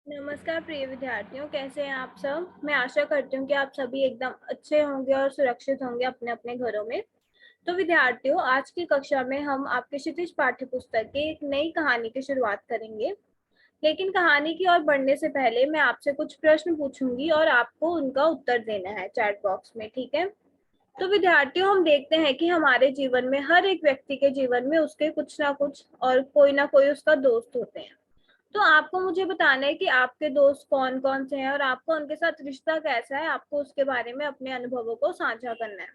नमस्कार प्रिय विद्यार्थियों, कैसे हैं आप सब। मैं आशा करती हूँ कि आप सभी एकदम अच्छे होंगे और सुरक्षित होंगे अपने अपने घरों में। तो विद्यार्थियों, आज की कक्षा में हम आपके क्षितिज पाठ्य पुस्तक की एक नई कहानी की शुरुआत करेंगे। लेकिन कहानी की ओर बढ़ने से पहले मैं आपसे कुछ प्रश्न पूछूंगी और आपको उनका उत्तर देना है चैट बॉक्स में, ठीक है। तो विद्यार्थियों, हम देखते हैं कि हमारे जीवन में हर एक व्यक्ति के जीवन में उसके कुछ ना कुछ और कोई ना कोई उसका दोस्त होते हैं। तो आपको मुझे बताना है कि आपके दोस्त कौन कौन से हैं और आपका उनके साथ रिश्ता कैसा है। आपको उसके बारे में अपने अनुभवों को साझा करना है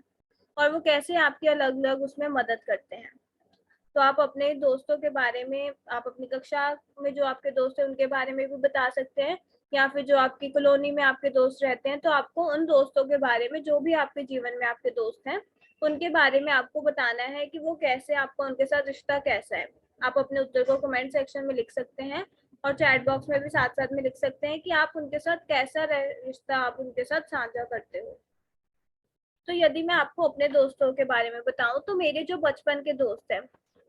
और वो कैसे आपकी अलग अलग उसमें मदद करते हैं। तो आप अपने दोस्तों के बारे में, आप अपनी कक्षा में जो आपके दोस्त हैं उनके बारे में भी बता सकते हैं, या फिर जो आपकी कॉलोनी में आपके दोस्त रहते हैं तो आपको उन दोस्तों के बारे में, जो भी आपके जीवन में आपके दोस्त हैं, उनके बारे में आपको बताना है कि वो कैसे, आपका उनके साथ रिश्ता कैसा है। आप अपने उत्तर को कमेंट सेक्शन में लिख सकते हैं और चैट बॉक्स में भी साथ साथ में लिख सकते हैं कि आप उनके साथ कैसा रिश्ता आप उनके साथ साझा करते हो। तो यदि मैं आपको अपने दोस्तों के बारे में बताऊं तो मेरे जो बचपन के दोस्त हैं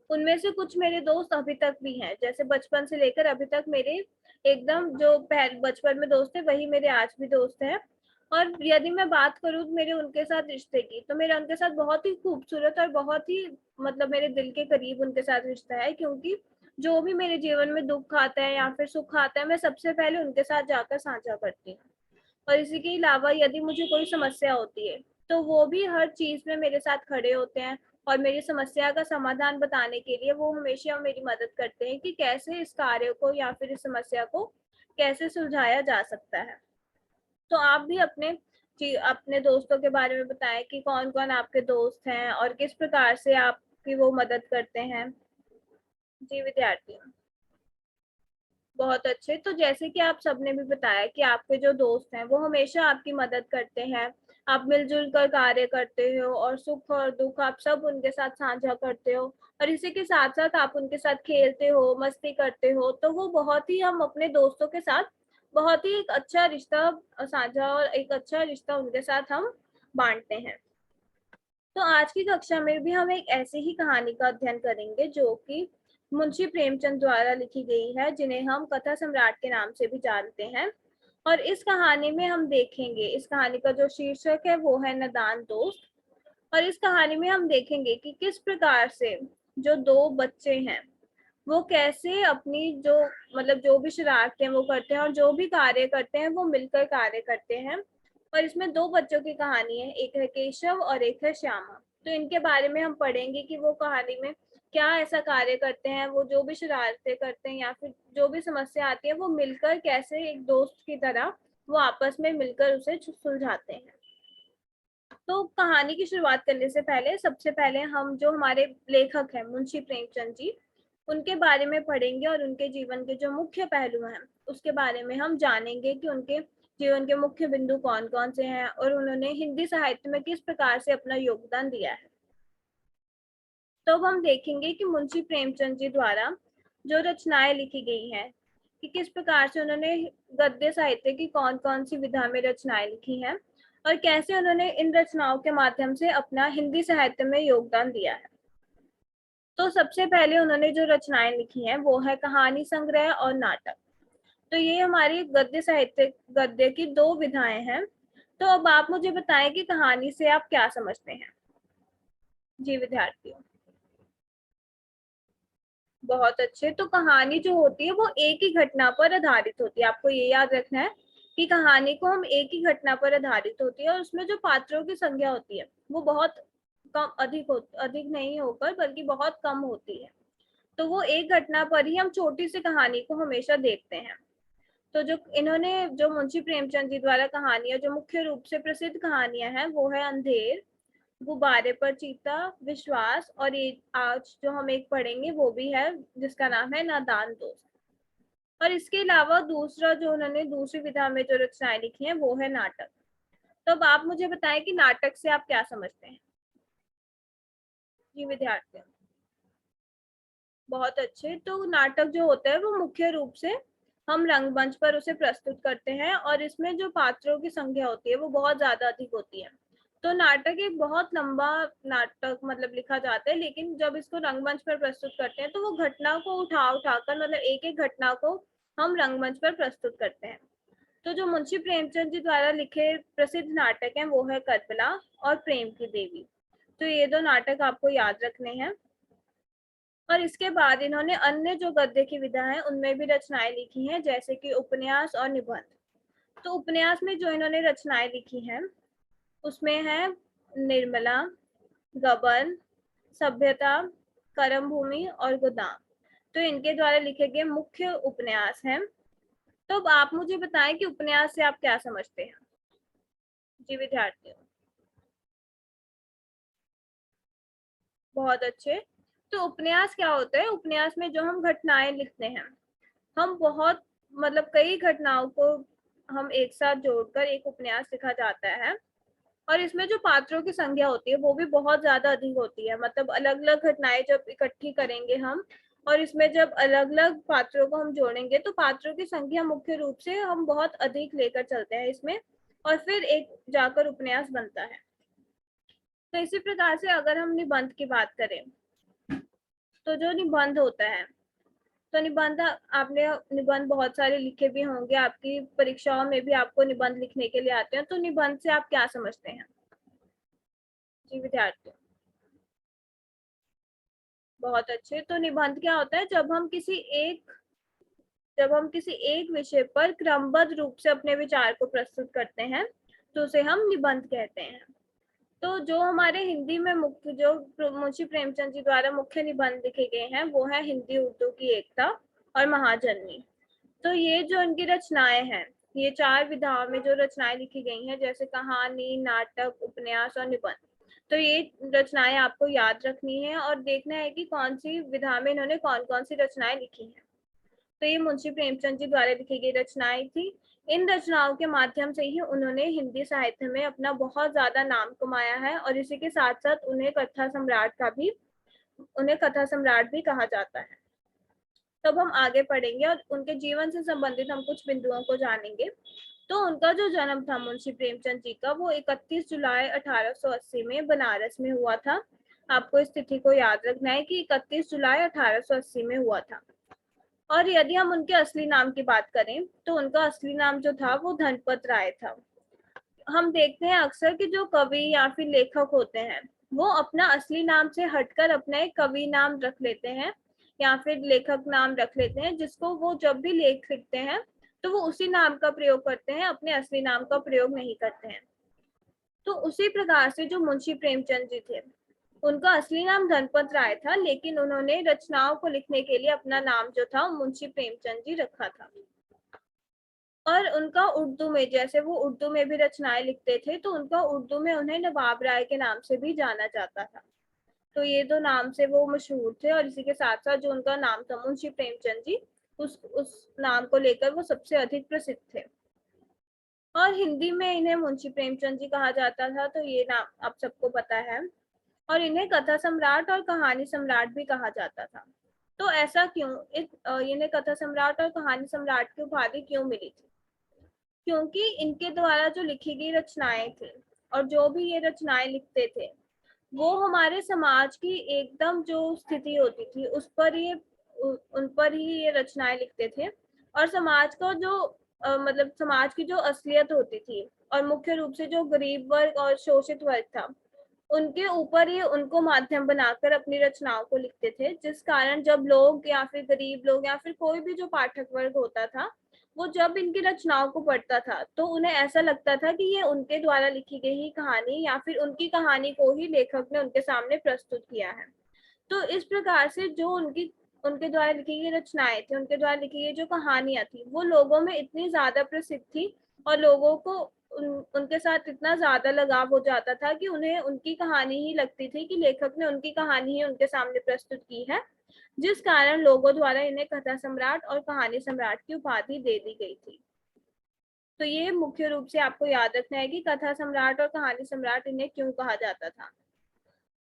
उनमें से कुछ मेरे दोस्त अभी तक भी हैं। जैसे बचपन से लेकर अभी तक मेरे एकदम जो बचपन में दोस्त थे वही मेरे आज भी दोस्त हैं। और यदि मैं बात करूँ मेरे उनके साथ रिश्ते की, तो मेरा उनके साथ बहुत ही खूबसूरत और बहुत ही मतलब मेरे दिल के करीब उनके साथ रिश्ता है, क्योंकि जो भी मेरे जीवन में दुख आता है या फिर सुख आता है मैं सबसे पहले उनके साथ जाकर साझा करती हूँ। और इसी के अलावा यदि मुझे कोई समस्या होती है तो वो भी हर चीज में मेरे साथ खड़े होते हैं और मेरी समस्या का समाधान बताने के लिए वो हमेशा मेरी मदद करते हैं कि कैसे इस कार्य को या फिर इस समस्या को कैसे सुलझाया जा सकता है। तो आप भी अपने दोस्तों के बारे में बताएं कि कौन कौन आपके दोस्त हैं और किस प्रकार से आपकी वो मदद करते हैं। जी विद्यार्थी, बहुत अच्छे। तो जैसे कि आप सबने भी बताया कि आपके जो दोस्त हैं वो हमेशा आपकी मदद करते हैं, आप मिलजुल कर कार्य करते हो और सुख और दुख आप सब उनके साथ साझा करते हो, और इसी के साथ साथ आप उनके साथ खेलते हो, मस्ती करते हो। तो वो बहुत ही, हम अपने दोस्तों के साथ बहुत ही एक अच्छा रिश्ता साझा और एक अच्छा रिश्ता उनके साथ हम बांटते हैं। तो आज की कक्षा में भी हम एक ऐसी ही कहानी का अध्ययन करेंगे जो कि मुंशी प्रेमचंद द्वारा लिखी गई है, जिन्हें हम कथा सम्राट के नाम से भी जानते हैं। और इस कहानी में हम देखेंगे, इस कहानी का जो शीर्षक है वो है नादान दोस्त। और इस कहानी में हम देखेंगे कि किस प्रकार से जो दो बच्चे हैं वो कैसे अपनी जो मतलब जो भी शरारतें वो करते हैं और जो भी कार्य करते हैं वो मिलकर कार्य करते हैं। और इसमें दो बच्चों की कहानी है, एक है केशव और एक है श्यामा। तो इनके बारे में हम पढ़ेंगे कि वो कहानी में क्या ऐसा कार्य करते हैं, वो जो भी शरारतें करते हैं या फिर जो भी समस्या आती है वो मिलकर कैसे एक दोस्त की तरह वो आपस में मिलकर उसे सुलझाते हैं। तो कहानी की शुरुआत करने से पहले सबसे पहले हम जो हमारे लेखक हैं मुंशी प्रेमचंद जी, उनके बारे में पढ़ेंगे और उनके जीवन के जो मुख्य पहलू हैं उसके बारे में हम जानेंगे कि उनके जीवन के मुख्य बिंदु कौन कौन से हैं और उन्होंने हिंदी साहित्य में किस प्रकार से अपना योगदान दिया है। तो अब हम देखेंगे कि मुंशी प्रेमचंद जी द्वारा जो रचनाएं लिखी गई हैं कि किस प्रकार से उन्होंने गद्य साहित्य की कौन कौन सी विधा में रचनाएं लिखी हैं और कैसे उन्होंने इन रचनाओं के माध्यम से अपना हिंदी साहित्य में योगदान दिया है। तो सबसे पहले उन्होंने जो रचनाएं लिखी हैं वो है कहानी संग्रह और नाटक। तो ये हमारी गद्य साहित्य, गद्य की दो विधाएं हैं। तो अब आप मुझे बताएं कि कहानी से आप क्या समझते हैं। जी विद्यार्थियों, बहुत अच्छे। तो कहानी जो होती है वो एक ही घटना पर आधारित होती है, आपको ये याद रखना है कि कहानी को हम एक ही घटना पर आधारित होती है और उसमें जो पात्रों की संख्या होती है वो बहुत कम, अधिक नहीं होकर बल्कि बहुत कम होती है। तो वो एक घटना पर ही हम छोटी सी कहानी को हमेशा देखते हैं। तो जो इन्होंने, जो मुंशी प्रेमचंद जी द्वारा कहानियां, जो मुख्य रूप से प्रसिद्ध कहानियां हैं वो है अंधेर, गुब्बारे पर चीता, विश्वास, और ये आज जो हम एक पढ़ेंगे वो भी है जिसका नाम है नादान दोस्त। और इसके अलावा दूसरा जो उन्होंने दूसरी विधा में जो रचनाएं लिखी हैं वो है नाटक। तो अब आप मुझे बताएं कि नाटक से आप क्या समझते हैं। जी विद्यार्थियों, बहुत अच्छे। तो नाटक जो होता है वो मुख्य रूप से हम रंगमंच पर उसे प्रस्तुत करते हैं और इसमें जो पात्रों की संख्या होती है वो बहुत ज्यादा अधिक होती है। तो नाटक एक बहुत लंबा नाटक मतलब लिखा जाता है, लेकिन जब इसको रंगमंच पर प्रस्तुत करते हैं तो वो घटना को उठा उठाकर, मतलब एक एक घटना को हम रंगमंच पर प्रस्तुत करते हैं। तो जो मुंशी प्रेमचंद जी द्वारा लिखे प्रसिद्ध नाटक हैं वो है कर्बला और प्रेम की देवी। तो ये दो नाटक आपको याद रखने हैं। और इसके बाद इन्होंने अन्य जो गद्य की विधा है उनमें भी रचनाएं लिखी हैं, जैसे कि उपन्यास और निबंध। तो उपन्यास में जो इन्होंने रचनाएं लिखी हैं उसमें है निर्मला, गबन, सभ्यता, करम भूमि और गोदाम। तो इनके द्वारा लिखे गए मुख्य उपन्यास हैं। तो अब आप मुझे बताएं कि उपन्यास से आप क्या समझते हैं। जी विद्यार्थियों, बहुत अच्छे। तो उपन्यास क्या होता है? उपन्यास में जो हम घटनाएं लिखते हैं, हम बहुत मतलब कई घटनाओं को हम एक साथ जोड़कर एक उपन्यास लिखा जाता है। और इसमें जो पात्रों की संख्या होती है वो भी बहुत ज्यादा अधिक होती है। मतलब अलग अलग घटनाएं जब इकट्ठी करेंगे हम और इसमें जब अलग अलग पात्रों को हम जोड़ेंगे तो पात्रों की संख्या मुख्य रूप से हम बहुत अधिक लेकर चलते हैं इसमें, और फिर एक जाकर उपन्यास बनता है। तो इसी प्रकार से अगर हम निबंध की बात करें तो जो निबंध होता है, तो निबंध आपने निबंध बहुत सारे लिखे भी होंगे, आपकी परीक्षाओं में भी आपको निबंध लिखने के लिए आते हैं। तो निबंध से आप क्या समझते हैं? जी विद्यार्थी, बहुत अच्छे। तो निबंध क्या होता है? जब हम किसी एक विषय पर क्रमबद्ध रूप से अपने विचार को प्रस्तुत करते हैं तो उसे हम निबंध कहते हैं। तो जो हमारे हिंदी में मुख्य जो मुंशी प्रेमचंद जी द्वारा मुख्य निबंध लिखे गए हैं वो है हिंदी उर्दू की एकता और महाजननी। तो ये जो इनकी रचनाएं हैं, ये चार विधाओं में जो रचनाएं लिखी गई हैं, जैसे कहानी, नाटक, उपन्यास और निबंध। तो ये रचनाएं आपको याद रखनी है और देखना है कि कौन सी विधा में इन्होंने कौन कौन सी रचनाएं लिखी हैं। तो ये मुंशी प्रेमचंद जी द्वारा लिखी गई रचनाएं थी। इन रचनाओं के माध्यम से ही उन्होंने हिंदी साहित्य में अपना बहुत ज्यादा नाम कमाया है, और इसी के साथ साथ उन्हें कथा सम्राट भी कहा जाता है। तब हम आगे पढ़ेंगे और उनके जीवन से संबंधित हम कुछ बिंदुओं को जानेंगे। तो उनका जो जन्म था मुंशी प्रेमचंद जी का, वो 31 जुलाई 1880 में बनारस में हुआ था। आपको इस तिथि को याद रखना है कि 31 जुलाई 1880 में हुआ था। और यदि हम उनके असली नाम की बात करें तो उनका असली नाम जो था वो धनपत राय था। हम देखते हैं अक्सर कि जो कवि या फिर लेखक होते हैं वो अपना असली नाम से हटकर अपना एक कवि नाम रख लेते हैं या फिर लेखक नाम रख लेते हैं, जिसको वो जब भी लेख लिखते हैं तो वो उसी नाम का प्रयोग करते हैं, अपने असली नाम का प्रयोग नहीं करते हैं। तो उसी प्रकार से जो मुंशी प्रेमचंद जी थे, उनका असली नाम धनपत राय था, लेकिन उन्होंने रचनाओं को लिखने के लिए अपना नाम जो था मुंशी प्रेमचंद जी रखा था। और उनका उर्दू में, जैसे वो उर्दू में भी रचनाएं लिखते थे, तो उनका उर्दू में उन्हें नवाब राय के नाम से भी जाना जाता था। तो ये दो नाम से वो मशहूर थे, और इसी के साथ साथ जो उनका नाम था मुंशी प्रेमचंद जी, उस नाम को लेकर वो सबसे अधिक प्रसिद्ध थे। और हिंदी में इन्हें मुंशी प्रेमचंद जी कहा जाता था, तो ये नाम आप सबको पता है। और इन्हें कथा सम्राट और कहानी सम्राट भी कहा जाता था। तो ऐसा क्यों? इन्हें कथा सम्राट और कहानी सम्राट की उपाधि क्यों मिली थी? क्योंकि इनके द्वारा जो लिखी गई रचनाएं थी और जो भी ये रचनाएं लिखते थे वो हमारे समाज की एकदम जो स्थिति होती थी उस पर ये उन पर ही ये रचनाएं लिखते थे। और समाज का जो मतलब समाज की जो असलियत होती थी और मुख्य रूप से जो गरीब वर्ग और शोषित वर्ग था, उनके ऊपर ये उनको माध्यम बनाकर अपनी रचनाओं को लिखते थे, जिस कारण जब लोग या फिर गरीब लोग या फिर कोई भी जो पाठक वर्ग होता था वो जब इनकी रचनाओं को पढ़ता था तो उन्हें ऐसा लगता था कि ये उनके द्वारा लिखी गई ही कहानी या फिर उनकी कहानी को ही लेखक ने उनके सामने प्रस्तुत किया है। तो इस प्रकार से जो उनके द्वारा लिखी गई रचनाएं थी, उनके द्वारा लिखी गई जो कहानियां थी, वो लोगों में इतनी ज्यादा प्रसिद्ध थी और लोगों को उनके साथ इतना ज्यादा लगाव हो जाता था कि उन्हें उनकी कहानी ही लगती थी कि लेखक ने उनकी कहानी ही उनके सामने प्रस्तुत की है, जिस कारण लोगों द्वारा इन्हें कथा सम्राट और कहानी सम्राट की उपाधि दे दी गई थी। तो ये मुख्य रूप से आपको याद रखना है कि कथा सम्राट और कहानी सम्राट इन्हें क्यों कहा जाता था।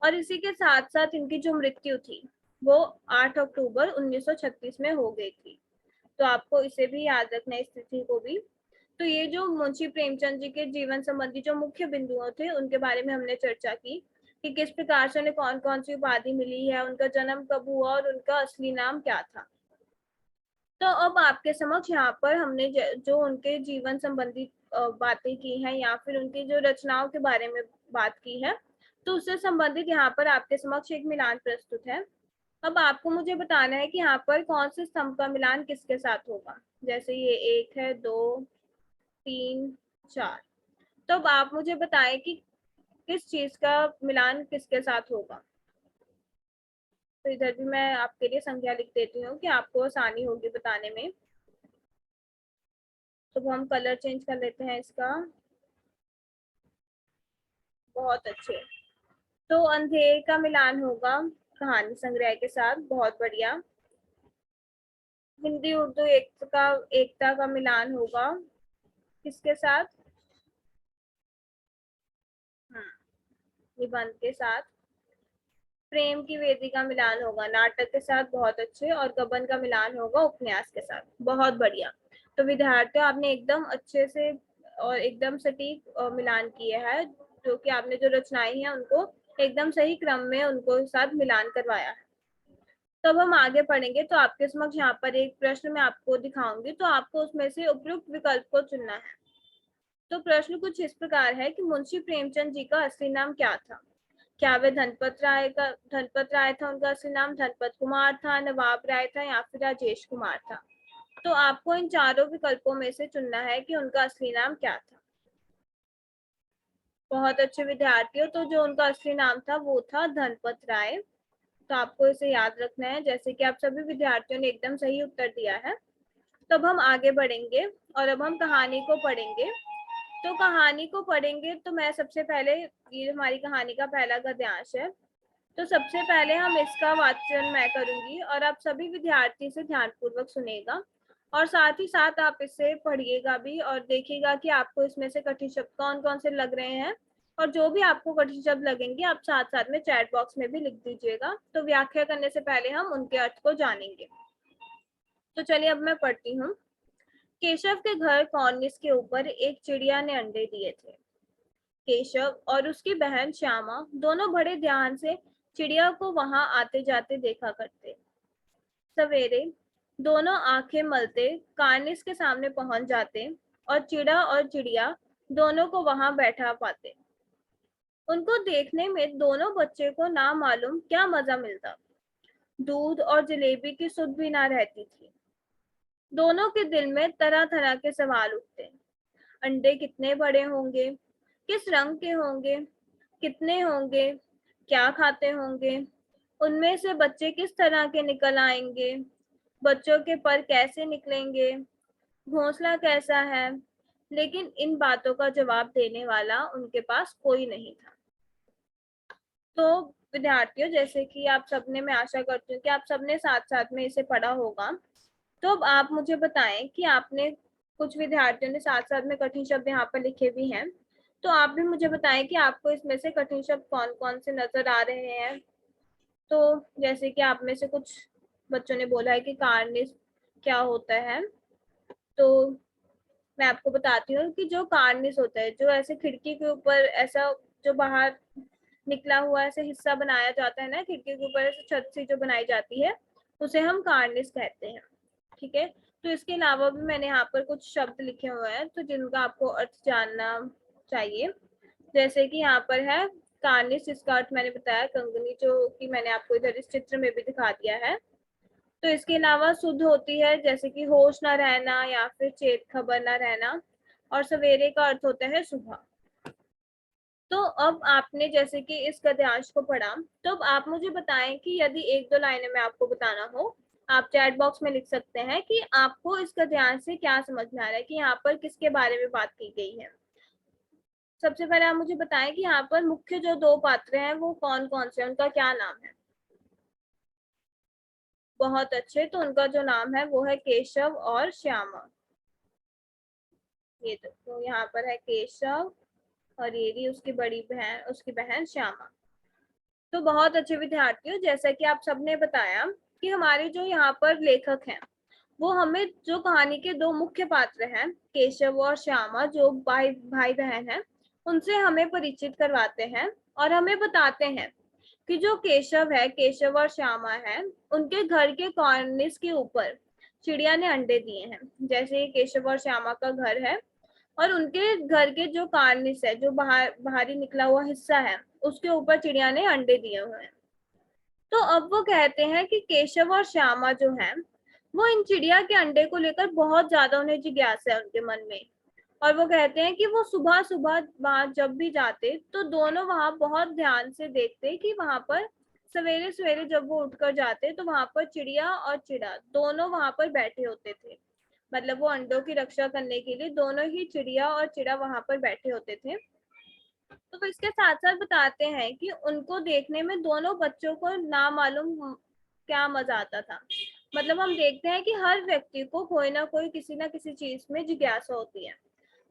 और इसी के साथ साथ इनकी जो मृत्यु थी वो 8 अक्टूबर 1936 में हो गई थी। तो आपको इसे भी याद रखना है, इस तिथि को भी। तो ये जो मुंशी प्रेमचंद जी के जीवन संबंधी जो मुख्य बिंदु थे उनके बारे में हमने चर्चा की कि किस प्रकार से उन्हें कौन कौन सी उपाधि मिली है, उनका जन्म कब हुआ और उनका असली नाम क्या था। तो अब आपके समक्ष यहाँ पर हमने जो उनके जीवन संबंधी बातें की हैं या फिर उनकी जो रचनाओं के बारे में बात की है, तो उससे संबंधित यहाँ पर आपके समक्ष एक मिलान प्रस्तुत है। अब आपको मुझे बताना है कि यहाँ पर कौन से स्तंभ का मिलान किसके साथ होगा। जैसे ये 1 है, 2, 3, 4। तो अब आप मुझे बताएं कि किस चीज का मिलान किसके साथ होगा। तो इधर भी मैं आपके लिए संख्या लिख देती हूँ कि आपको आसानी होगी बताने में। तो हम कलर चेंज कर लेते हैं इसका। बहुत अच्छे। तो अंधेर का मिलान होगा कहानी संग्रह के साथ। बहुत बढ़िया। हिंदी उर्दू एकता का मिलान होगा किसके साथ? निबंध के साथ। प्रेम की वेदी का मिलान होगा नाटक के साथ। बहुत अच्छे। और गबन का मिलान होगा उपन्यास के साथ। बहुत बढ़िया। तो विद्यार्थियों, आपने एकदम अच्छे से और एकदम सटीक मिलान किए है, जो कि आपने जो रचनाएं हैं उनको एकदम सही क्रम में उनको साथ मिलान करवाया है। तब हम आगे पढ़ेंगे। तो आपके समक्ष यहाँ पर एक प्रश्न मैं आपको दिखाऊंगी, तो आपको उसमें से उपयुक्त विकल्प को चुनना है। तो प्रश्न कुछ इस प्रकार है कि मुंशी प्रेमचंद जी का असली नाम क्या था? क्या वे धनपत राय था उनका असली नाम, धनपत कुमार था, नवाब राय था या फिर राजेश कुमार था? तो आपको इन चारों विकल्पों में से चुनना है कि उनका असली नाम क्या था। बहुत अच्छे विद्यार्थियों, तो जो उनका असली नाम था वो था धनपत राय। तो आपको इसे याद रखना है। जैसे कि आप सभी विद्यार्थियों ने एकदम सही उत्तर दिया है। तब हम आगे बढ़ेंगे और अब हम कहानी को पढ़ेंगे। तो कहानी को पढ़ेंगे तो मैं सबसे पहले, ये हमारी कहानी का पहला गद्यांश है, तो सबसे पहले हम इसका वाचन मैं करूंगी और आप सभी विद्यार्थी से ध्यानपूर्वक सुनेगा और साथ ही साथ आप इसे पढ़िएगा भी और देखिएगा कि आपको इसमें से कठिन शब्द कौन कौन से लग रहे हैं। और जो भी आपको कठिन शब्द लगेंगे आप साथ साथ में चैट बॉक्स में भी लिख दीजिएगा। तो व्याख्या करने से पहले हम उनके अर्थ को जानेंगे। तो चलिए अब मैं पढ़ती हूँ। केशव के घर कॉर्निस के ऊपर एक चिड़िया ने अंडे दिए थे। केशव और उसकी बहन श्यामा दोनों बड़े ध्यान से चिड़िया को वहां आते जाते देखा करते। सवेरे दोनों आंखें मलते कार्निस के सामने पहुंच जाते और चिड़ा और चिड़िया दोनों को वहां बैठा पाते। उनको देखने में दोनों बच्चे को ना मालूम क्या मजा मिलता। दूध और जलेबी की सुध भी ना रहती थी। दोनों के दिल में तरह तरह के सवाल उठते। अंडे कितने बड़े होंगे, किस रंग के होंगे, कितने होंगे, क्या खाते होंगे, उनमें से बच्चे किस तरह के निकल आएंगे, बच्चों के पर कैसे निकलेंगे, घोंसला कैसा है। लेकिन इन बातों का जवाब देने वाला उनके पास कोई नहीं था। तो विद्यार्थियों, जैसे कि आप सबने, मैं आशा करती हूँ कि आप सबने साथ साथ में इसे पढ़ा होगा। तो अब आप मुझे बताएं कि आपने, कुछ विद्यार्थियों ने साथ साथ में कठिन शब्द यहाँ पर लिखे भी हैं, तो आप भी मुझे बताएं कि आपको इसमें से कठिन शब्द कौन कौन से नजर आ रहे हैं। तो जैसे कि आप में से कुछ बच्चों ने बोला है कि कार्निस क्या होता है, तो मैं आपको बताती हूँ कि जो कार्निस होता है, जो ऐसे खिड़की के ऊपर ऐसा जो बाहर निकला हुआ ऐसे हिस्सा बनाया जाता है ना, खिड़की के ऊपर ऐसे छत सी जो बनाई जाती है, उसे हम कार्निस कहते हैं। ठीक है। तो इसके अलावा भी मैंने यहाँ पर कुछ शब्द लिखे हुए हैं तो जिनका आपको अर्थ जानना चाहिए। जैसे कि यहाँ पर है कार्निस, जिसका अर्थ मैंने बताया कंगनी, जो कि मैंने आपको इधर इस चित्र में भी दिखा दिया है। तो इसके अलावा शुद्ध होती है जैसे कि होश ना रहना या फिर चेत खबर ना रहना। और सवेरे का अर्थ होता है सुबह। तो अब आपने जैसे कि इस गद्यांश को पढ़ा, तो अब आप मुझे बताएं कि यदि एक दो लाइनें में आपको बताना हो, आप चैट बॉक्स में लिख सकते हैं कि आपको इस गद्यांश से क्या समझ में आ रहा है, कि यहाँ पर किसके बारे में बात की गई है। सबसे पहले आप मुझे बताएं कि यहाँ पर मुख्य जो दो पात्र हैं वो कौन कौन से हैं, उनका क्या नाम है। बहुत अच्छे। तो उनका जो नाम है वो है केशव और श्यामा। ये तो यहाँ पर है केशव और ये भी उसकी बड़ी बहन, उसकी बहन श्यामा। तो बहुत अच्छे विद्यार्थियों, जैसा कि आप सबने बताया कि हमारे जो यहाँ पर लेखक हैं वो हमें जो कहानी के दो मुख्य पात्र हैं केशव और श्यामा, जो भाई बहन हैं, उनसे हमें परिचित करवाते हैं और हमें बताते हैं कि जो केशव है, केशव और श्यामा है, उनके घर के कॉर्निस के ऊपर चिड़िया ने अंडे दिए हैं। जैसे केशव और श्यामा का घर है और उनके घर के जो कार्निस है, जो बाहरी निकला हुआ हिस्सा है, उसके ऊपर चिड़िया ने अंडे दिए हुए हैं। तो अब वो कहते हैं कि केशव और श्यामा जो है वो इन चिड़िया के अंडे को लेकर बहुत ज्यादा उन्हें जिज्ञासा है उनके मन में। और वो कहते हैं कि वो सुबह सुबह वहां जब भी जाते तो दोनों वहां बहुत ध्यान से देखते कि वहां पर सवेरे सवेरे जब वो उठकर जाते तो वहां पर चिड़िया और चिड़ा दोनों वहां पर बैठे होते थे। मतलब वो अंडों की रक्षा करने के लिए दोनों ही चिड़िया और चिड़ा वहां पर बैठे होते थे। तो वो इसके साथ साथ बताते हैं कि उनको देखने में दोनों बच्चों को ना मालूम क्या मजा आता था। मतलब हम देखते हैं कि हर व्यक्ति को कोई ना कोई किसी ना किसी चीज में जिज्ञासा होती है।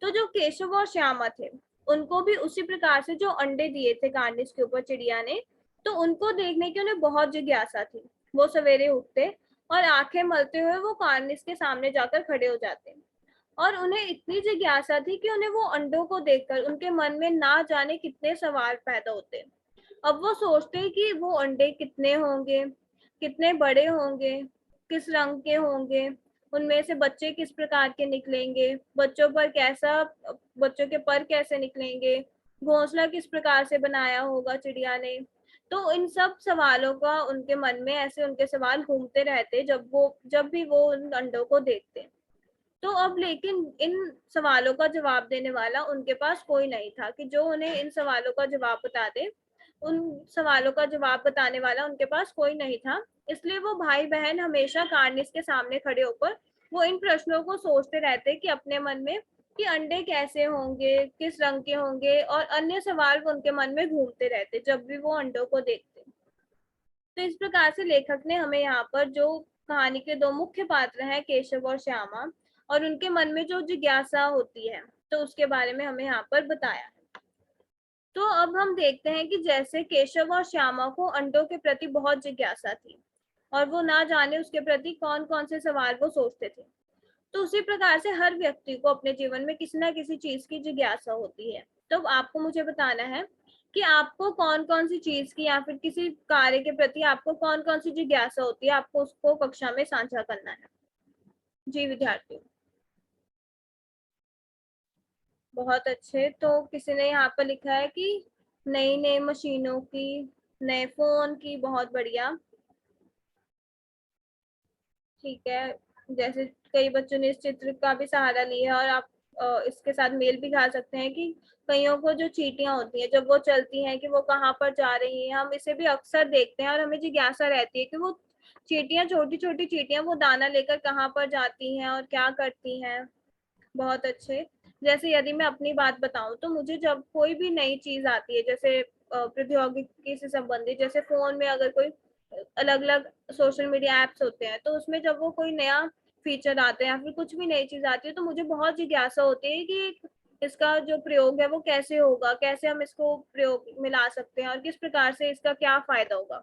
तो जो केशव और श्यामा थे उनको भी उसी प्रकार से जो अंडे दिए थे कार्निस के ऊपर चिड़िया ने, तो उनको देखने की उन्हें बहुत जिज्ञासा थी। वो सवेरे उठते और आंखें मलते हुए वो कार्निस के सामने जाकर खड़े हो जाते और उन्हें इतनी जिज्ञासा थी कि उन्हें वो अंडों को देखकर उनके मन में ना जाने कितने सवाल पैदा होते। अब वो सोचते कि वो अंडे कितने होंगे, कितने बड़े होंगे, किस रंग के होंगे, उनमें से बच्चे किस प्रकार के निकलेंगे, बच्चों के पर कैसे निकलेंगे, घोंसला किस प्रकार से बनाया होगा चिड़िया ने। तो इन सब सवालों का उनके मन में ऐसे उनके सवाल घूमते रहते जब भी वो उन अंडों को देखते। तो अब लेकिन इन सवालों का जवाब देने वाला उनके पास कोई नहीं था कि जो उन्हें इन सवालों का जवाब बता दे। उन सवालों का जवाब बताने वाला उनके पास कोई नहीं था। इसलिए वो भाई बहन हमेशा कार्निस के सामने खड़े होकर वो इन प्रश्नों को सोचते रहते कि अपने मन में कि अंडे कैसे होंगे, किस रंग के होंगे, और अन्य सवाल वो उनके मन में घूमते रहते जब भी वो अंडों को देखते। तो इस प्रकार से लेखक ने हमें यहाँ पर जो कहानी के दो मुख्य पात्र हैं केशव और श्यामा, और उनके मन में जो जिज्ञासा होती है तो उसके बारे में हमें यहाँ पर बताया। तो अब हम देखते हैं कि जैसे केशव और श्यामा को अंडों के प्रति बहुत जिज्ञासा थी और वो ना जाने उसके प्रति कौन कौन से सवाल वो सोचते थे, तो उसी प्रकार से हर व्यक्ति को अपने जीवन में किसी ना किसी चीज की जिज्ञासा होती है। तो आपको मुझे बताना है कि आपको कौन कौन सी चीज की या फिर किसी कार्य के प्रति आपको कौन कौन सी जिज्ञासा होती है, आपको उसको कक्षा में साझा करना है। जी विद्यार्थियों, बहुत अच्छे। तो किसी ने यहाँ पर लिखा है कि नई नई मशीनों की, नए फोन की, बहुत बढ़िया। ठीक है। जैसे कई बच्चों ने इस चित्र का भी सहारा लिया है और आप इसके साथ मेल भी खा सकते हैं कि कईयों को जो चींटियां होती हैं जब वो चलती हैं कि वो कहाँ पर जा रही हैं, हम इसे भी अक्सर देखते हैं और हमें जिज्ञासा रहती है कि वो चींटियां, छोटी छोटी चींटियां, वो दाना लेकर कहाँ पर जाती हैं और क्या करती हैं। बहुत अच्छे। जैसे यदि मैं अपनी बात बताऊं तो मुझे जब कोई भी नई चीज आती है, जैसे प्रौद्योगिकी से संबंधित, जैसे फोन में अगर कोई अलग अलग सोशल मीडिया एप्स होते हैं तो उसमें जब वो कोई नया फीचर आता है या फिर कुछ भी नई चीज आती है तो मुझे बहुत जिज्ञासा होती है कि इसका जो प्रयोग है वो कैसे होगा, कैसे हम इसको प्रयोग में ला सकते हैं और किस प्रकार से इसका क्या फायदा होगा।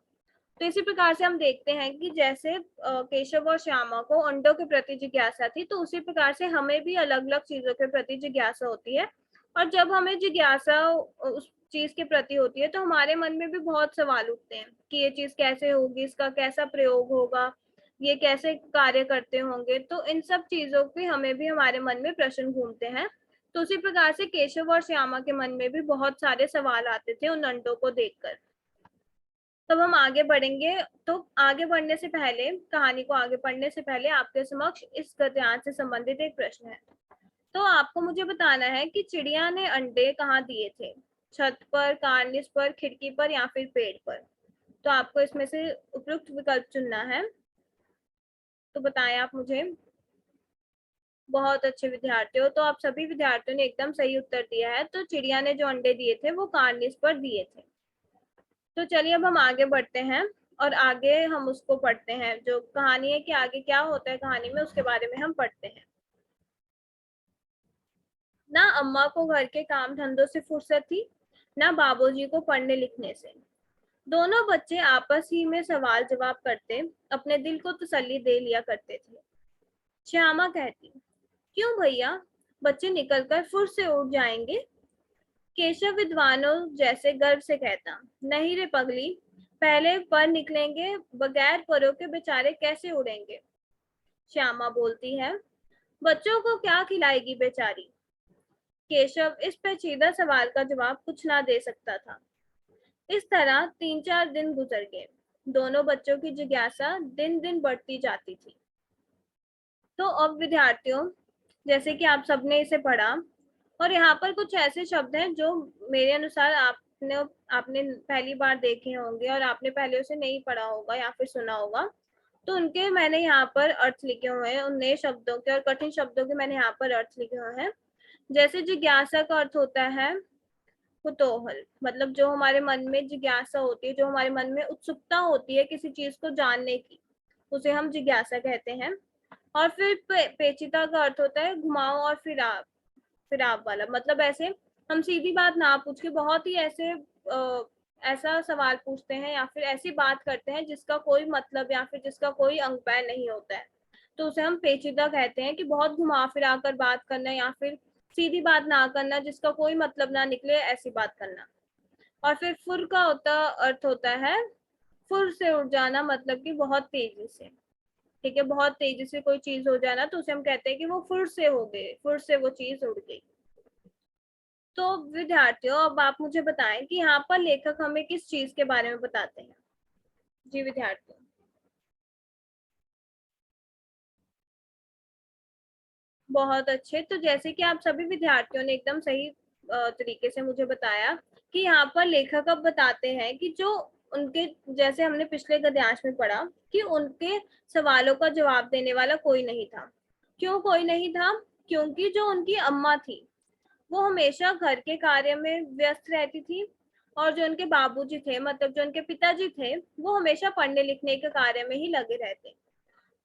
तो इसी प्रकार से हम देखते हैं कि जैसे केशव और श्यामा को अंडों के प्रति जिज्ञासा थी, तो उसी प्रकार से हमें भी अलग अलग चीजों के प्रति जिज्ञासा होती है। और जब हमें जिज्ञासा उस चीज के प्रति होती है तो हमारे मन में भी बहुत सवाल उठते हैं कि ये चीज कैसे होगी, इसका कैसा प्रयोग होगा, ये कैसे कार्य करते होंगे। तो इन सब चीजों के हमें भी हमारे मन में प्रश्न घूमते हैं। तो उसी प्रकार से केशव और श्यामा के मन में भी बहुत सारे सवाल आते थे उन अंडों को देखकर। तब हम आगे बढ़ेंगे। तो आगे बढ़ने से पहले, कहानी को आगे पढ़ने से पहले आपके समक्ष इस गद्यांश से संबंधित एक प्रश्न है। तो आपको मुझे बताना है कि चिड़िया ने अंडे कहाँ दिए थे, छत पर, कार्निस पर, खिड़की पर या फिर पेड़ पर। तो आपको इसमें से उपयुक्त विकल्प चुनना है। तो बताएं आप मुझे। बहुत अच्छे विद्यार्थियों, तो आप सभी विद्यार्थियों ने एकदम सही उत्तर दिया है। तो चिड़िया ने जो अंडे दिए थे वो कार्निस पर दिए थे। तो चलिए अब हम आगे बढ़ते हैं और आगे हम उसको पढ़ते हैं, जो कहानी है कि आगे क्या होता है कहानी में उसके बारे में हम पढ़ते हैं। ना अम्मा को घर के काम धंधों से फुर्सत थी, ना बाबूजी को पढ़ने लिखने से। दोनों बच्चे आपस ही में सवाल जवाब करते अपने दिल को तसल्ली दे लिया करते थे। श्यामा कहती, क्यों भैया, बच्चे निकलकर फुर से उड़ जाएंगे। केशव विद्वानों जैसे गर्व से कहता, नहीं रे पगली, पहले पर निकलेंगे, बगैर परों के बेचारे कैसे उड़ेंगे। श्यामा बोलती है, बच्चों को क्या खिलाएगी बेचारी। केशव इस पेचीदा सवाल का जवाब कुछ ना दे सकता था। इस तरह 3-4 दिन गुजर गए। दोनों बच्चों की जिज्ञासा दिन दिन बढ़ती जाती थी। तो अब विद्यार्थियों, जैसे कि आप सबने इसे पढ़ा, और यहाँ पर कुछ ऐसे शब्द हैं जो मेरे अनुसार आपने पहली बार देखे होंगे और आपने पहले उसे नहीं पढ़ा होगा या फिर सुना होगा। तो उनके मैंने यहाँ पर अर्थ लिखे हुए हैं, उन नए शब्दों के और कठिन शब्दों के मैंने यहाँ पर अर्थ लिखे हुए हैं। जैसे जिज्ञासा का अर्थ होता है कुतूहल, मतलब जो हमारे मन में जिज्ञासा होती है, जो हमारे मन में उत्सुकता होती है किसी चीज को जानने की, उसे हम जिज्ञासा कहते हैं। और फिर पेचीदा का अर्थ होता है घुमाओ और फिराव वाला, मतलब ऐसे हम सीधी बात ना पूछ के बहुत ही ऐसा सवाल पूछते हैं या फिर ऐसी बात करते हैं जिसका कोई मतलब या फिर जिसका कोई अंग पैर नहीं होता है, तो उसे हम पेचीदा कहते हैं। कि बहुत घुमा फिरा कर बात करना या फिर सीधी बात ना करना जिसका कोई मतलब ना निकले, ऐसी बात करना। और फिर फुर का अर्थ होता है फुर से उड़ जाना, मतलब कि बहुत तेजी से। ठीक है, बहुत तेजी से कोई चीज हो जाना तो उसे हम कहते हैं कि वो फुर से हो गए, फुर से वो चीज उड़ गई। तो विद्यार्थियों, अब आप मुझे बताएं कि यहाँ पर लेखक हमें किस चीज के बारे में बताते हैं। जी विद्यार्थियों। बहुत अच्छे। तो जैसे कि आप सभी विद्यार्थियों ने एकदम सही तरीके से मुझे बताया कि यहाँ पर लेखक अब बताते हैं कि जो उनके, जैसे हमने पिछले गद्यांश में पढ़ा कि उनके सवालों का जवाब देने वाला कोई नहीं था। क्यों कोई नहीं था? क्योंकि जो उनकी अम्मा थी वो हमेशा घर के कार्य में व्यस्त रहती थी, और जो उनके बाबूजी थे, मतलब जो उनके पिताजी थे, वो हमेशा पढ़ने लिखने के कार्य में ही लगे रहते।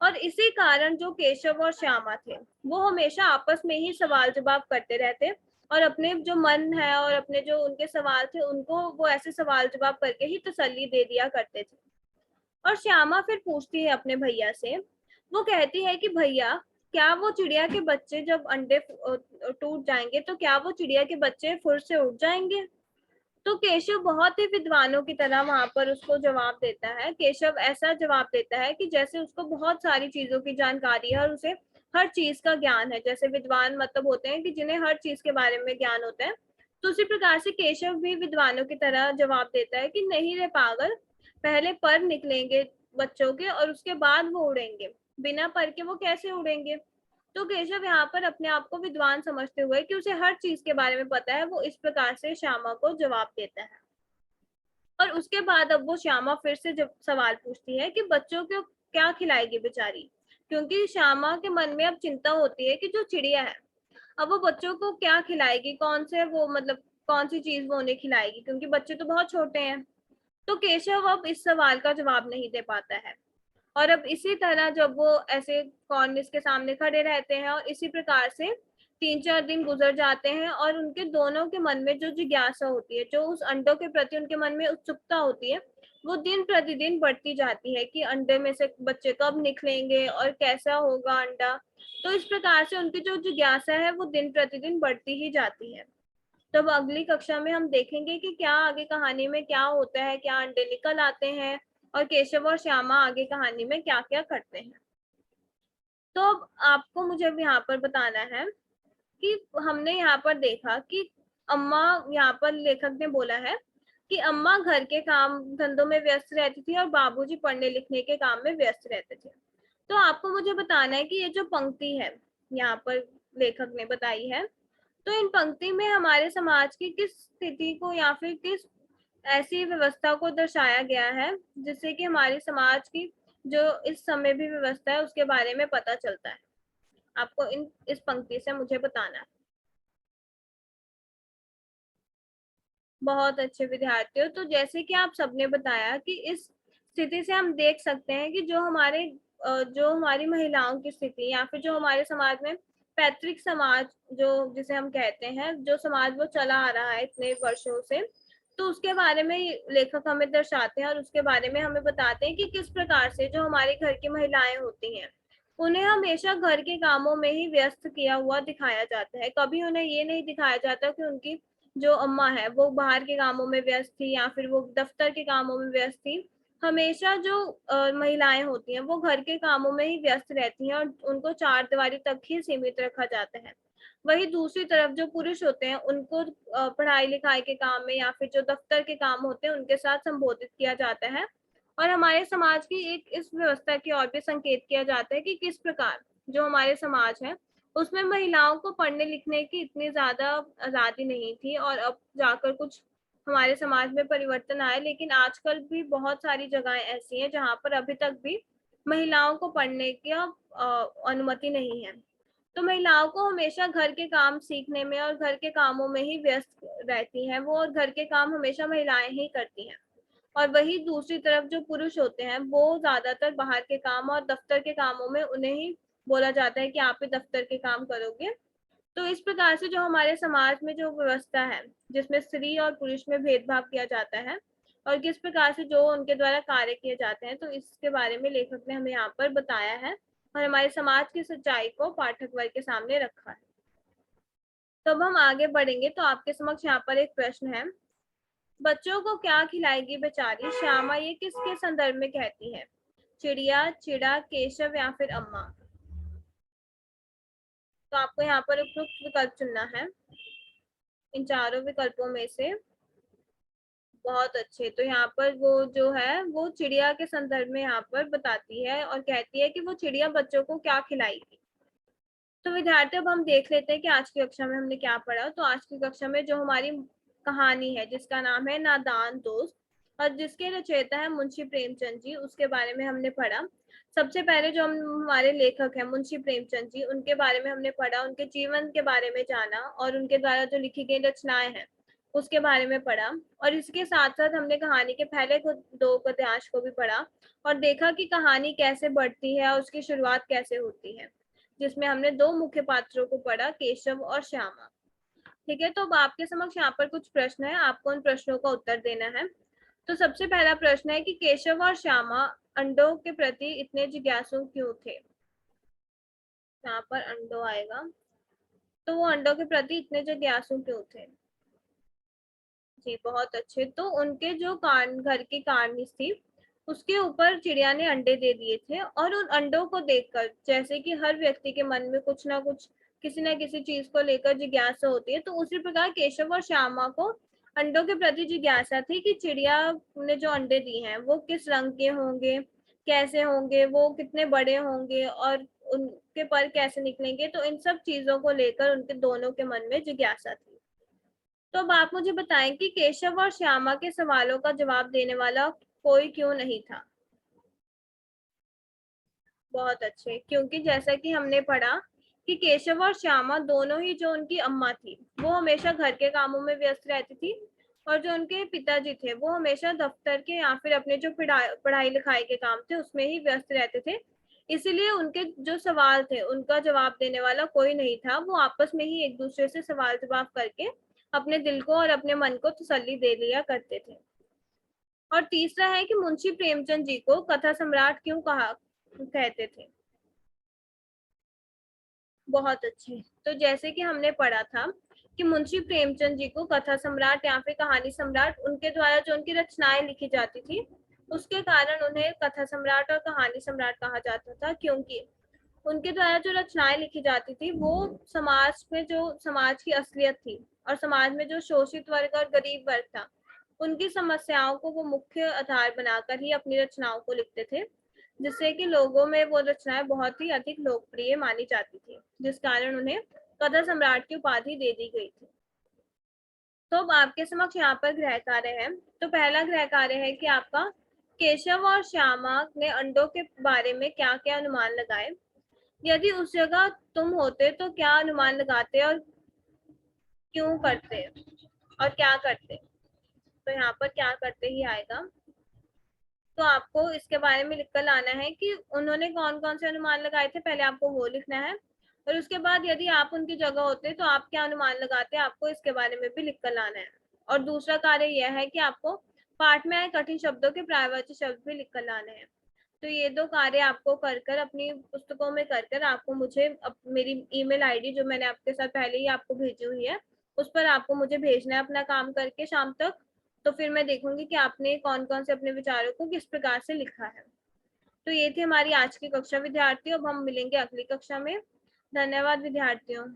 और इसी कारण जो केशव और श्यामा थे वो हमेशा आपस में ही सवाल जवाब करते रहते, और अपने जो मन है और अपने जो उनके सवाल थे उनको वो ऐसे सवाल जवाब करके ही तसल्ली दे दिया करते थे। और श्यामा फिर पूछती है अपने भैया से, वो कहती है कि भैया, क्या वो चिड़िया के बच्चे जब अंडे टूट जाएंगे तो क्या वो चिड़िया के बच्चे फिर से उड़ जाएंगे? तो केशव बहुत ही विद्वानों की तरह वहां पर उसको जवाब देता है। केशव ऐसा जवाब देता है कि जैसे उसको बहुत सारी चीजों की जानकारी है और उसे हर चीज का ज्ञान है। जैसे विद्वान मतलब होते हैं कि जिन्हें हर चीज के बारे में ज्ञान होता है, तो उसी प्रकार से केशव भी विद्वानों की तरह जवाब देता है कि नहीं रे पागल, पहले पर निकलेंगे बच्चों के और उसके बाद वो उड़ेंगे, बिना पर के वो कैसे उड़ेंगे। तो केशव यहाँ पर अपने आप को विद्वान समझते हुए कि उसे हर चीज के बारे में पता है, वो इस प्रकार से श्यामा को जवाब देता है। और उसके बाद अब वो श्यामा फिर से जब सवाल पूछती है कि बच्चों को क्या खिलाएगी बेचारी, क्योंकि श्यामा के मन में अब चिंता होती है कि जो चिड़िया है अब वो बच्चों को क्या खिलाएगी, कौन से वो मतलब कौन सी चीज वो उन्हें खिलाएगी, क्योंकि बच्चे तो बहुत छोटे हैं। तो केशव अब इस सवाल का जवाब नहीं दे पाता है। और अब इसी तरह जब वो ऐसे कॉर्निस के सामने खड़े रहते हैं और इसी प्रकार से 3-4 दिन गुजर जाते हैं, और उनके दोनों के मन में जो जिज्ञासा होती है, जो उस अंडों के प्रति उनके मन में उत्सुकता होती है, वो दिन प्रतिदिन बढ़ती जाती है कि अंडे में से बच्चे कब निकलेंगे और कैसा होगा अंडा। तो इस प्रकार से उनकी जो जिज्ञासा है वो दिन प्रतिदिन बढ़ती ही जाती है। तब अगली कक्षा में हम देखेंगे कि क्या आगे कहानी में क्या होता है, क्या अंडे निकल आते हैं और केशव और श्यामा आगे कहानी में क्या क्या करते हैं। तो अब आपको मुझे यहाँ पर बताना है कि हमने यहाँ पर देखा कि अम्मा, यहाँ पर लेखक ने बोला है कि अम्मा घर के काम धंधों में व्यस्त रहती थी और बाबूजी पढ़ने लिखने के काम में व्यस्त रहते थे। तो आपको मुझे बताना है कि ये जो पंक्ति है यहाँ पर लेखक ने बताई है, तो इन पंक्ति में हमारे समाज की किस स्थिति को या फिर किस ऐसी व्यवस्था को दर्शाया गया है जिससे कि हमारे समाज की जो इस समय भी व्यवस्था है उसके बारे में पता चलता है। आपको इस पंक्ति से मुझे बताना है। बहुत अच्छे विद्यार्थियों। तो जैसे कि आप सबने बताया कि इस स्थिति से हम देख सकते हैं कि जो हमारी महिलाओं की स्थिति या फिर जो हमारे समाज में पैतृक समाज जो जिसे हम कहते हैं, जो समाज वो चला आ रहा है इतने वर्षों से, तो उसके बारे में लेखक हमें दर्शाते हैं और उसके बारे में हमें बताते हैं कि किस प्रकार से जो हमारे घर की महिलाएं होती हैं उन्हें हमेशा घर के कामों में ही व्यस्त किया हुआ दिखाया जाता है। कभी उन्हें ये नहीं दिखाया जाता कि उनकी जो अम्मा है वो बाहर के कामों में व्यस्त थी या फिर वो दफ्तर के कामों में व्यस्त थी। हमेशा जो महिलाएं होती हैं वो घर के कामों में ही व्यस्त रहती हैं और उनको चार दीवारी तक ही सीमित रखा जाता है। वहीं दूसरी तरफ जो पुरुष होते हैं उनको पढ़ाई लिखाई के काम में या फिर जो दफ्तर के काम होते हैं उनके साथ संबोधित किया जाता है। और हमारे समाज की एक इस व्यवस्था की ओर भी संकेत किया जाता है कि किस प्रकार जो हमारे समाज है उसमें महिलाओं को पढ़ने लिखने की इतनी ज्यादा आजादी नहीं थी और अब जाकर कुछ हमारे समाज में परिवर्तन आए, लेकिन आजकल भी बहुत सारी जगहें ऐसी हैं जहाँ पर अभी तक भी महिलाओं को पढ़ने की अनुमति नहीं है। तो महिलाओं को हमेशा घर के काम सीखने में और घर के कामों में ही व्यस्त रहती हैं वो, और घर के काम हमेशा महिलाएं ही करती हैं। और वही दूसरी तरफ जो पुरुष होते हैं वो ज्यादातर बाहर के काम और दफ्तर के कामों में उन्हें ही बोला जाता है कि आप ही दफ्तर के काम करोगे। तो इस प्रकार से जो हमारे समाज में जो व्यवस्था है जिसमें स्त्री और पुरुष में भेदभाव किया जाता है और किस प्रकार से जो उनके द्वारा कार्य किए जाते हैं, तो इसके बारे में लेखक ने हमें यहाँ पर बताया है और हमारे समाज की सच्चाई को पाठक वर्ग के सामने रखा है। तो अब हम आगे बढ़ेंगे। तो आपके समक्ष यहाँ पर एक प्रश्न है, बच्चों को क्या खिलाएगी बेचारी श्यामा, ये किसके संदर्भ में कहती है? चिड़िया, चिड़ा, केशव या फिर अम्मा? तो आपको यहाँ पर उपयुक्त विकल्प चुनना है इन चारों विकल्पों में से। बहुत अच्छे। तो यहाँ पर वो जो है वो चिड़िया के संदर्भ में यहाँ पर बताती है और कहती है कि वो चिड़िया बच्चों को क्या खिलाएगी। तो विद्यार्थी अब हम देख लेते हैं कि आज की कक्षा में हमने क्या पढ़ा। तो आज की कक्षा में जो हमारी कहानी है जिसका नाम है नादान दोस्त और जिसके रचयिता है मुंशी प्रेमचंद जी, उसके बारे में हमने पढ़ा। सबसे पहले जो हम हमारे लेखक हैं मुंशी प्रेमचंद जी, उनके बारे में हमने पढ़ा, उनके जीवन के बारे में जाना और उनके द्वारा जो लिखी गई रचनाएं हैं उसके बारे में पढ़ा। और इसके साथ साथ हमने कहानी के पहले दो गद्यांश को भी पढ़ा और देखा कि कहानी कैसे बढ़ती है और उसकी शुरुआत कैसे होती है, जिसमें हमने दो मुख्य पात्रों को पढ़ा, केशव और श्यामा। ठीक है, तो अब आपके समक्ष यहाँ पर कुछ प्रश्न है, आपको उन प्रश्नों का उत्तर देना है। तो सबसे पहला प्रश्न है कि केशव और श्यामा अंडों के प्रति इतने जिज्ञासु क्यों थे? यहाँ पर अंडों आएगा, तो वो अंडों के प्रति इतने जिज्ञासु क्यों थे? जी बहुत अच्छे। तो उनके जो कान घर की कारनीस थी उसके ऊपर चिड़िया ने अंडे दे दिए थे और उन अंडों को देखकर जैसे कि हर व्यक्ति के मन में कुछ ना कुछ किसी ना किसी चीज को लेकर जिज्ञासा होती है, तो उसी प्रकार केशव और श्यामा को अंडों के प्रति जिज्ञासा थी कि चिड़िया ने जो अंडे दिए हैं वो किस रंग के होंगे, कैसे होंगे, वो कितने बड़े होंगे और उनके पर कैसे निकलेंगे। तो इन सब चीजों को लेकर उनके दोनों के मन में जिज्ञासा थी। तो अब आप मुझे बताएं कि केशव और श्यामा के सवालों का जवाब देने वाला कोई क्यों नहीं था? बहुत अच्छे, क्योंकि जैसा कि हमने पढ़ा कि केशव और श्यामा दोनों ही जो उनकी अम्मा थी वो हमेशा घर के कामों में व्यस्त रहती थी और जो उनके पिताजी थे वो हमेशा दफ्तर के या फिर अपने जो पढ़ाई लिखाई के काम थे उसमें ही व्यस्त रहते थे। इसीलिए उनके जो सवाल थे उनका जवाब देने वाला कोई नहीं था, वो आपस में ही एक दूसरे से सवाल जवाब करके अपने दिल को और अपने मन को तसल्ली दे लिया करते थे। और तीसरा है कि मुंशी प्रेमचंद जी को कथा सम्राट क्यों कहा कहते थे? बहुत अच्छे। तो जैसे कि हमने पढ़ा था कि मुंशी प्रेमचंद जी को कथा सम्राट या फिर कहानी सम्राट उनके द्वारा जो उनकी रचनाएं लिखी जाती थी उसके कारण उन्हें कथा सम्राट और कहानी सम्राट कहा जाता था, क्योंकि उनके द्वारा जो रचनाएं लिखी जाती थी वो समाज में जो समाज की असलियत थी और समाज में जो शोषित वर्ग और गरीब वर्ग था उनकी समस्याओं को वो मुख्य आधार बनाकर ही अपनी रचनाओं को लिखते थे, जिससे कि लोगों में वो रचनाएं बहुत ही अधिक लोकप्रिय मानी जाती थी, जिस कारण उन्हें कथा सम्राट की उपाधि दे दी गई थी। तो अब आपके समक्ष यहाँ पर गृह कार्य है। तो पहला गृह कार्य है कि आपका केशव और श्यामा ने अंडों के बारे में क्या क्या अनुमान लगाए? यदि उस जगह तुम होते तो क्या अनुमान लगाते और क्यों करते और क्या करते? तो यहाँ पर क्या करते ही आएगा। तो आपको इसके बारे में लिख कर लाना है कि उन्होंने कौन कौन से अनुमान लगाए थे, पहले आपको वो लिखना है और उसके बाद यदि आप उनकी जगह होते तो आप क्या अनुमान लगाते, आपको इसके बारे में भी लिख कर लाना है। और दूसरा कार्य यह है कि आपको पाठ में आए कठिन शब्दों के पर्यायवाची शब्द भी लिख कर लाने हैं। तो ये दो कार्य आपको कर कर अपनी पुस्तकों में कर कर आपको मुझे मेरी ईमेल आईडी जो मैंने आपके साथ पहले ही आपको भेजी हुई है उस पर आपको मुझे भेजना है अपना काम करके शाम तक। तो फिर मैं देखूंगी कि आपने कौन कौन से अपने विचारों को किस प्रकार से लिखा है। तो ये थी हमारी आज की कक्षा विद्यार्थियों। अब हम मिलेंगे अगली कक्षा में। धन्यवाद विद्यार्थियों।